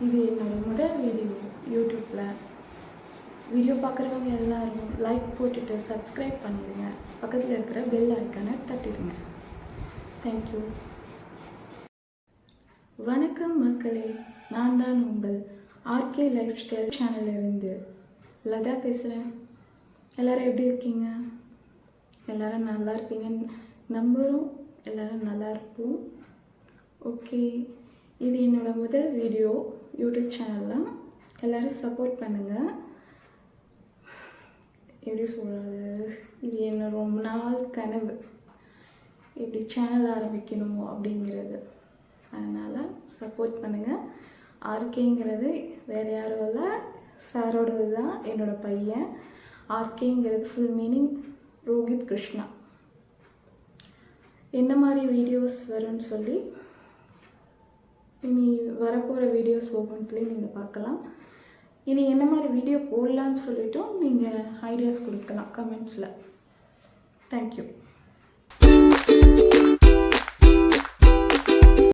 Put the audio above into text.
இது என்னோடய முதல் வீடியோ யூடியூப்பில். வீடியோ பார்க்குறவங்க எல்லோரும் லைக் போட்டுட்டு சப்ஸ்கிரைப் பண்ணிடுங்க. பக்கத்தில் இருக்கிற பெல் ஐக்கானை தட்டிடுங்க. தேங்க்யூ. வணக்கம் மக்களே, நான் தான் உங்கள் ஆர்கே லைஃப் ஸ்டைல் சேனலிருந்து லதா பேசுகிறேன். எல்லோரும் எப்படி இருக்கீங்க? எல்லோரும் நல்லா இருப்பீங்கன்னு நம்புகிறோம். எல்லோரும் நல்லா இருப்போம். ஓகே, இது என்னோடய முதல் வீடியோ யூடியூப் சேனலில். எல்லோரும் சப்போர்ட் பண்ணுங்கள். எப்படி சொல்கிறது, இது என்ன ரொம்ப நாள் கனவு, எப்படி சேனல் ஆரம்பிக்கணும் அப்படிங்கிறது. அதனால் சப்போர்ட் பண்ணுங்கள். ஆர்கேங்கிறது வேறு யாரும் இல்லை, சாரோடது தான், என்னோடய பையன். ஆர்கேங்கிறது ஃபுல் மீனிங் ரோஹித் கிருஷ்ணா. என்ன மாதிரி வீடியோஸ் வரும்னு சொல்லி இனி வரப்போகிற வீடியோஸ் ஒவ்வொன்றுலேயும் நீங்கள் பார்க்கலாம். இனி என்ன மாதிரி வீடியோ போடலான்னு சொல்லிவிட்டும் நீங்கள் ஐடியாஸ் கொடுக்கலாம் கமெண்ட்ஸில். தேங்க்யூ.